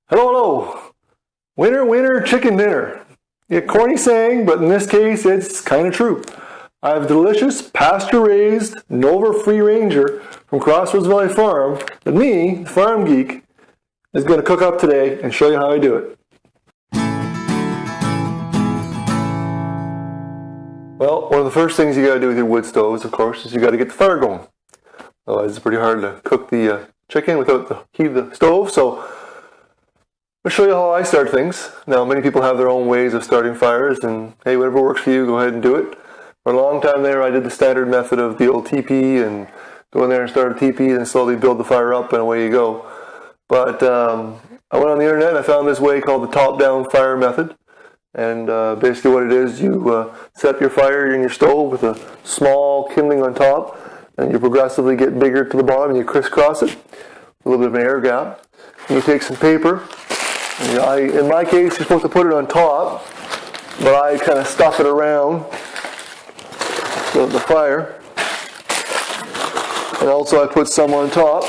Hello, hello. Winner, winner, chicken dinner. A corny saying, but in this case, it's kind of true. I have delicious, pasture-raised, Nova free ranger from Crossroads Valley Farm that me, the farm geek, is going to cook up today and show you how I do it. Well, one of the first things you got to do with your wood stoves, of course, is you got to get the fire going. Otherwise, it's pretty hard to cook the chicken without the heat of the stove. So I'll show you how I start things. Now, many people have their own ways of starting fires, and hey, whatever works for you, go ahead and do it. For a long time there, I did the standard method of the old teepee and go in there and start a teepee and slowly build the fire up, and away you go. But I went on the internet and I found this way called the top-down fire method. And basically what it is, you set up your fire in your stove with a small kindling on top, and you progressively get bigger to the bottom and you crisscross it, a little bit of an air gap. And you take some paper. In my case, you're supposed to put it on top, but I kind of stuff it around the fire. And also I put some on top.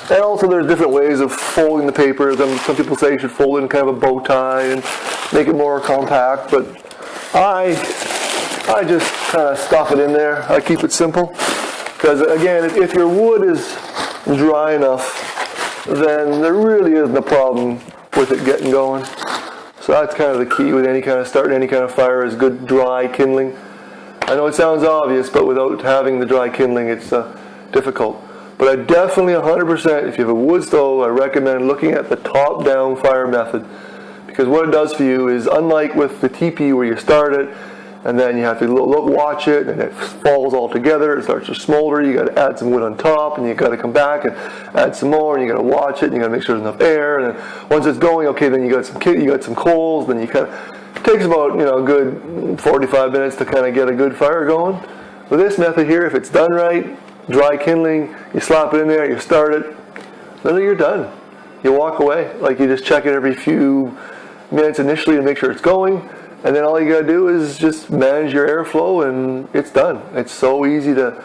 And also there's different ways of folding the paper. Some people say you should fold it in kind of a bow tie and make it more compact, but I just kind of stuff it in there. I keep it simple. Because again, if your wood is dry enough, then there really isn't a problem with it getting going. So that's kind of the key with any kind of starting any kind of fire is good dry kindling. I know it sounds obvious, but without having the dry kindling, it's difficult. But I definitely 100%, if you have a wood stove, I recommend looking at the top-down fire method. Because what it does for you is, unlike with the teepee where you start it, and then you have to watch it, and it falls all together, it starts to smolder, you got to add some wood on top, and you got to come back and add some more, and you got to watch it, and you got to make sure there's enough air, and then once it's going, okay, then you got some coals, then you kind of, it takes about, a good 45 minutes to kind of get a good fire going. With this method here, if it's done right, dry kindling, you slap it in there, you start it, then you're done. You walk away, like you just check it every few minutes initially to make sure it's going, and then all you gotta do is just manage your airflow and it's done. It's so easy to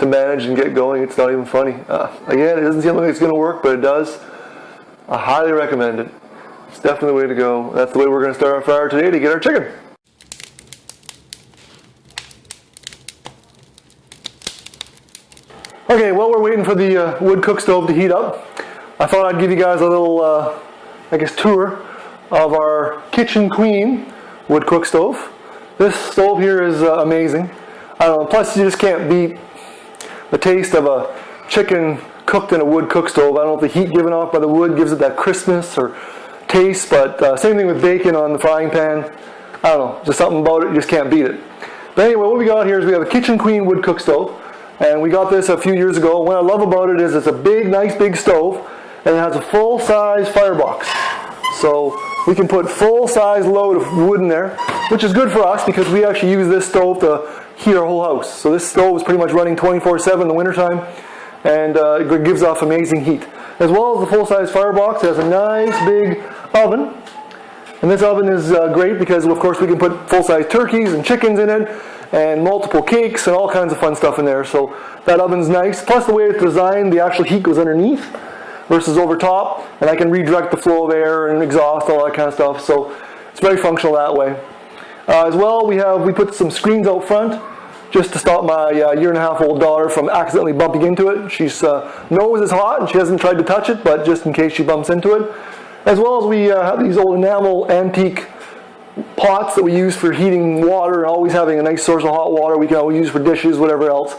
manage and get going, it's not even funny. Again, it doesn't seem like it's gonna work, but it does. I highly recommend it. It's definitely the way to go. That's the way we're gonna start our fire today to get our chicken. Okay, while we're waiting for the wood cook stove to heat up, I thought I'd give you guys a little, tour of our Kitchen Queen wood cook stove. This stove here is amazing. I don't know, plus you just can't beat the taste of a chicken cooked in a wood cook stove. I don't know if the heat given off by the wood gives it that crispness or taste, but same thing with bacon on the frying pan. I don't know, just something about it, you just can't beat it. But anyway, what we got here is we have a Kitchen Queen wood cook stove. And we got this a few years ago. What I love about it is it's a big, nice big stove, and it has a full-size firebox. So we can put full-size load of wood in there, which is good for us because we actually use this stove to heat our whole house. So this stove is pretty much running 24/7 in the wintertime, and it gives off amazing heat. As well as the full-size firebox, it has a nice big oven. And this oven is great because, of course, we can put full-size turkeys and chickens in it, and multiple cakes and all kinds of fun stuff in there. So that oven's nice. Plus the way it's designed, the actual heat goes underneath versus over top, and I can redirect the flow of air and exhaust, all that kind of stuff. So it's very functional that way. As well, we put some screens out front just to stop my year-and-a-half-old daughter from accidentally bumping into it. She's knows it's hot and she hasn't tried to touch it, but just in case she bumps into it. As well as we have these old enamel antique pots that we use for heating water and always having a nice source of hot water we can always use for dishes, whatever else.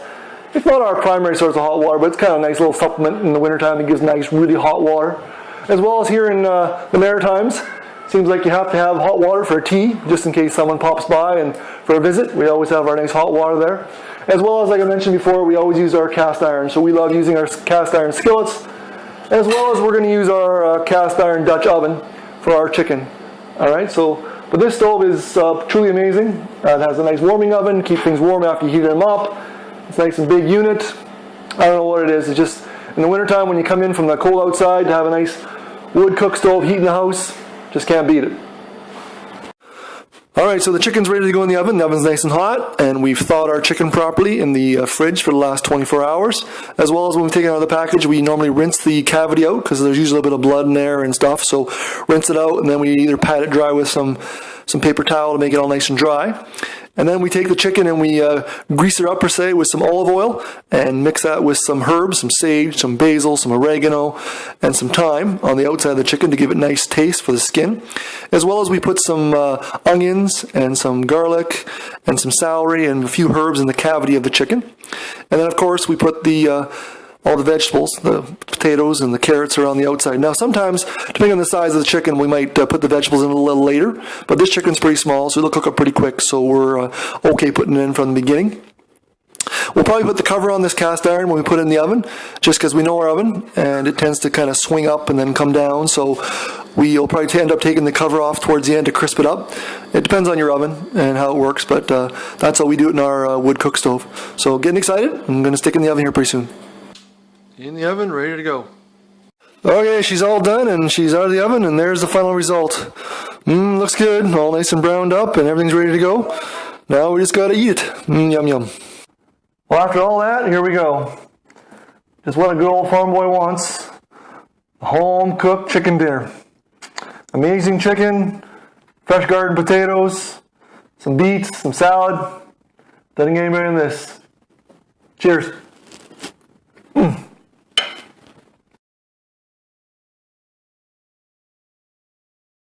It's not our primary source of hot water, but it's kind of a nice little supplement in the wintertime. It gives nice, really hot water. As well as here in the Maritimes, seems like you have to have hot water for a tea, just in case someone pops by and for a visit. We always have our nice hot water there. As well as, like I mentioned before, we always use our cast iron. So we love using our cast iron skillets, as well as we're going to use our cast iron Dutch oven for our chicken. All right, but this stove is truly amazing. It has a nice warming oven, keep things warm after you heat them up. It's a nice and big unit. I don't know what it is. It's just in the wintertime when you come in from the cold outside to have a nice wood cook stove heating the house, just can't beat it. Alright, so the chicken's ready to go in the oven. The oven's nice and hot, and we've thawed our chicken properly in the fridge for the last 24 hours. As well as when we take it out of the package, we normally rinse the cavity out because there's usually a bit of blood in there and stuff. So rinse it out, and then we either pat it dry with some paper towel to make it all nice and dry. And then we take the chicken and we grease it up, per se, with some olive oil and mix that with some herbs, some sage, some basil, some oregano, and some thyme on the outside of the chicken to give it nice taste for the skin. As well as we put some onions and some garlic and some celery and a few herbs in the cavity of the chicken. And then, of course, we put all the vegetables, the potatoes and the carrots are on the outside. Now sometimes, depending on the size of the chicken, we might put the vegetables in a little later, but this chicken's pretty small, so it'll cook up pretty quick, so we're okay putting it in from the beginning. We'll probably put the cover on this cast iron when we put it in the oven, just because we know our oven, and it tends to kind of swing up and then come down, so we'll probably end up taking the cover off towards the end to crisp it up. It depends on your oven and how it works, but that's how we do it in our wood cook stove. So getting excited, I'm going to stick it in the oven here pretty soon. In the oven, ready to go. Okay, she's all done and she's out of the oven, and there's the final result. Looks good, all nice and browned up, and everything's ready to go. Now we just gotta eat it. Yum yum. Well, after all that, here we go. Just what a good old farm boy wants. A home-cooked chicken dinner. Amazing chicken, fresh garden potatoes, some beets, some salad. Doesn't get any better than this. Cheers.